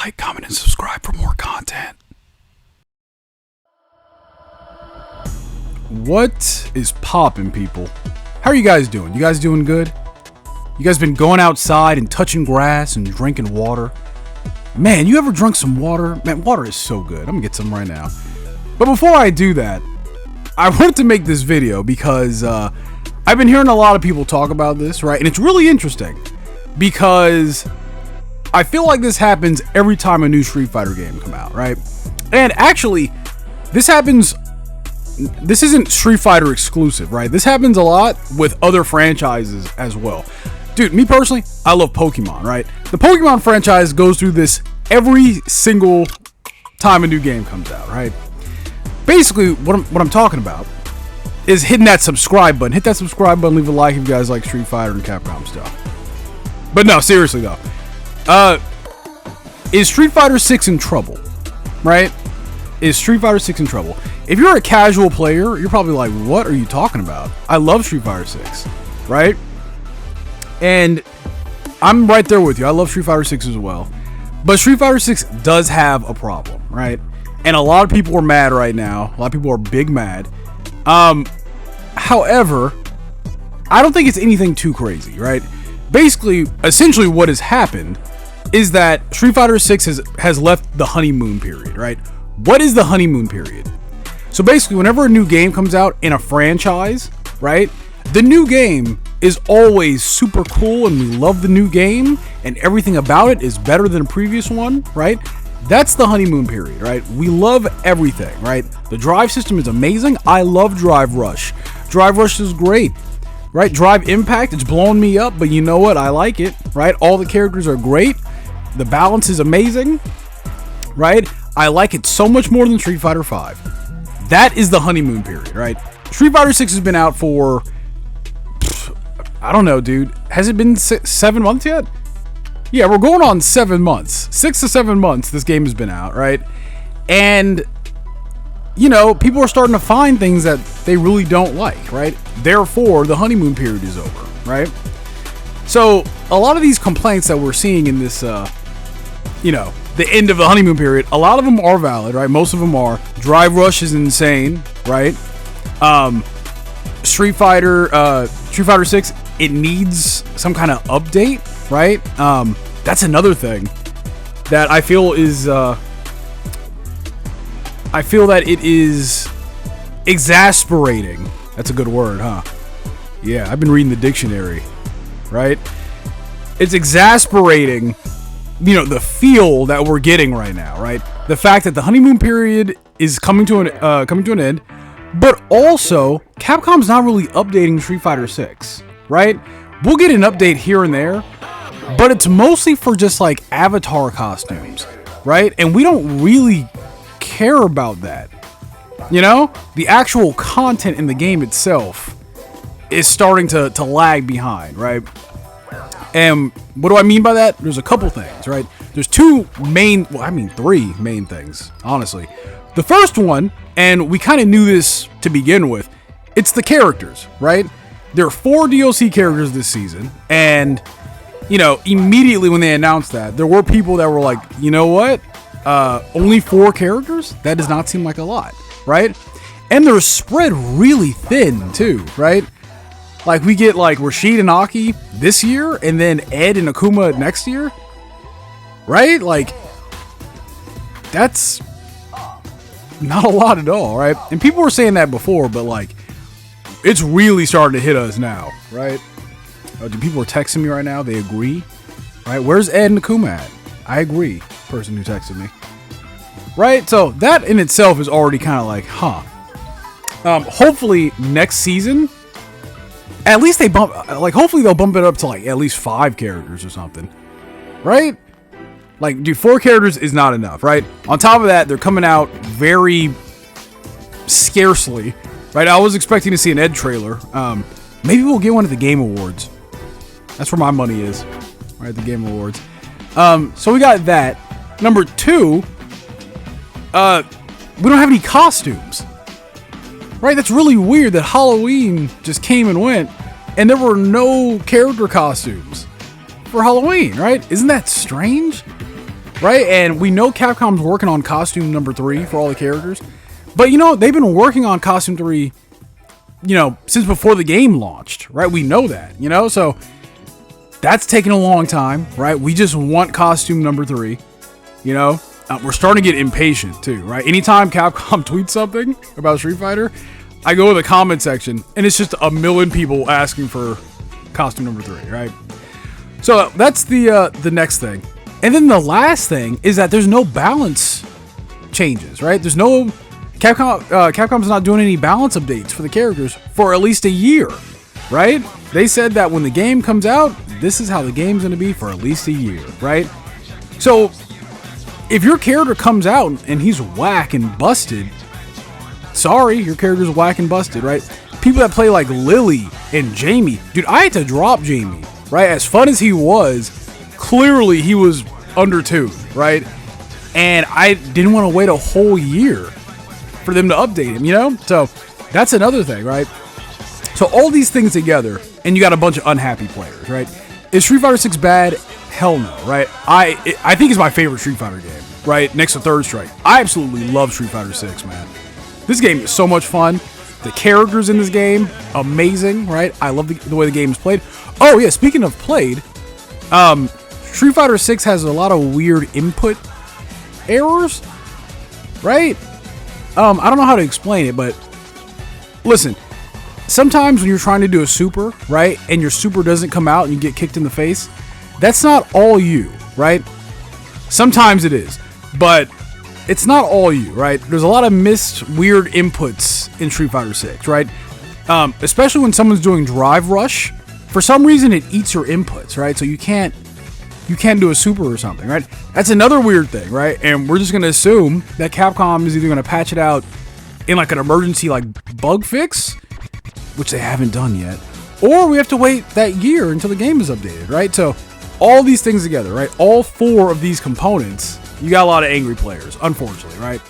like, comment, and subscribe for more content. What is poppin', people? How are you guys doing? You guys doing good? You guys been going outside and touching grass and drinking water? Man, you ever drunk some water? Man, water is so good. I'm gonna get some right now. But before I do that, I wanted to make this video because I've been hearing a lot of people talk about this, right? And it's really interesting because I feel like this happens every time a new Street Fighter game come out, right? And actually, this isn't Street Fighter exclusive, right? This happens a lot with other franchises as well. Dude, me personally, I love Pokemon, right? The Pokemon franchise goes through this every single time a new game comes out, right? Basically, what I'm talking about is hitting that subscribe button. Hit that subscribe button, leave a like if you guys like Street Fighter and Capcom stuff. But no, seriously though. Is Street Fighter 6 in trouble? Right? Is Street Fighter 6 in trouble? If you're a casual player, you're probably like, what are you talking about? I love Street Fighter 6, right? And I'm right there with you. I love Street Fighter 6 as well. But Street Fighter 6 does have a problem, right? And a lot of people are mad right now. A lot of people are big mad. However, I don't think it's anything too crazy, right? Basically, essentially what has happened is that Street Fighter 6 has left the honeymoon period, right? What is the honeymoon period? So basically, whenever a new game comes out in a franchise, right? The new game is always super cool and we love the new game and everything about it is better than a previous one, right? That's the honeymoon period, right? We love everything, right? The drive system is amazing. I love Drive Rush. Drive Rush is great, right? Drive Impact, it's blowing me up, but you know what? I like it, right? All the characters are great. The balance is amazing, right? I like it so much more than Street Fighter 5. That is the honeymoon period, right? Street Fighter 6 has been out for, I don't know, dude. Has it been 7 months yet? Yeah, we're going on 7 months. 6 to 7 months this game has been out, right? And, you know, people are starting to find things that they really don't like, right? Therefore, the honeymoon period is over, right? So, a lot of these complaints that we're seeing in this, you know, the end of the honeymoon period, a lot of them are valid, right? Most of them are. Drive Rush is insane, right? Street Fighter 6, it needs some kind of update, right? That's another thing that I feel is, I feel that it is exasperating. That's a good word, huh? Yeah, I've been reading the dictionary, right? It's exasperating, you know, the feel that we're getting right now, right? The fact that the honeymoon period is coming to an end, but also Capcom's not really updating Street Fighter 6, right? We'll get an update here and there, but it's mostly for just like avatar costumes, right? And we don't really care about that. You know, the actual content in the game itself is starting to lag behind, right? And what do I mean by that? There's a couple things, right? There's three main things, honestly. The first one, and we kind of knew this to begin with, it's the characters, right? There are 4 DLC characters this season, and, you know, immediately when they announced that, there were people that were like, you know what? Only 4 characters? That does not seem like a lot, right? And they're spread really thin, too, right? Like, we get, like, Rashid and Aki this year, and then Ed and Akuma next year, right? Like, that's not a lot at all, right? And people were saying that before, but, like, it's really starting to hit us now, right? People are texting me right now. They agree, right? Where's Ed and Akuma at? I agree, person who texted me. Right? So that in itself is already kind of like, huh. Hopefully next season, at least they hopefully they'll bump it up to like at least 5 characters or something. Right? Like, dude, 4 characters is not enough, right? On top of that, they're coming out very scarcely, right? I was expecting to see an Ed trailer. Maybe we'll get one at the Game Awards. That's where my money is, right? The Game Awards. So we got that. Number 2, we don't have any costumes, right? That's really weird that Halloween just came and went, and there were no character costumes for Halloween, right? Isn't that strange? right? And we know Capcom's working on costume number 3 for all the characters. But, you know, they've been working on costume 3, you know, since before the game launched, right? We know that, you know? So that's taken a long time, right? We just want costume number 3, you know? We're starting to get impatient, too, right? Anytime Capcom tweets something about Street Fighter, I go to the comment section, and it's just a million people asking for costume number 3, right? So that's the next thing. And then the last thing is that there's no balance changes, right? There's no... Capcom's not doing any balance updates for the characters for at least a year, right? They said that when the game comes out, this is how the game's going to be for at least a year, right? So, if your character comes out and he's whack and busted, sorry, your character's whack and busted, right? People that play like Lily and Jamie, dude, I had to drop Jamie, right? As fun as he was, clearly he was undertuned, right? And I didn't want to wait a whole year for them to update him, you know? So that's another thing, right? So all these things together, and you got a bunch of unhappy players, right? Is Street Fighter 6 bad? Hell no, right? I think it's my favorite Street Fighter game, right? Next to Third Strike. I absolutely love Street Fighter 6, man. This game is so much fun. The characters in this game, amazing, right? I love the way the game is played. Oh yeah, speaking of played, Street Fighter 6 has a lot of weird input errors, right? I don't know how to explain it, but listen, sometimes when you're trying to do a super, right, and your super doesn't come out and you get kicked in the face, that's not all you, right? Sometimes it is, but it's not all you, right? There's a lot of missed weird inputs in Street Fighter 6, right? Especially when someone's doing Drive Rush. For some reason, it eats your inputs, right? So you can't do a super or something, right? That's another weird thing, right? And we're just going to assume that Capcom is either going to patch it out in like an emergency like bug fix, which they haven't done yet, or we have to wait that year until the game is updated, right? So all these things together, right? All 4 of these components, you got a lot of angry players, unfortunately, right?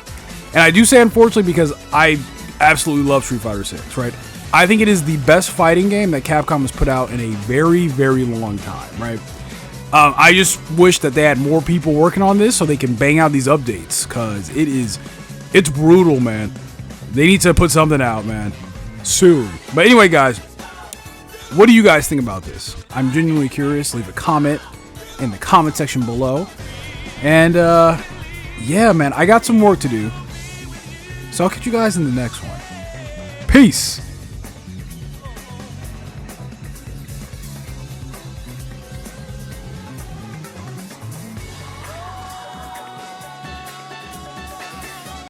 And I do say unfortunately because I absolutely love Street Fighter 6, right? I think it is the best fighting game that Capcom has put out in a very, very long time, right? I just wish that they had more people working on this so they can bang out these updates, because it's brutal, man. They need to put something out, man, soon. But anyway, guys, what do you guys think about this? I'm genuinely curious. Leave a comment in the comment section below. And, yeah, man, I got some work to do. So I'll catch you guys in the next one. Peace.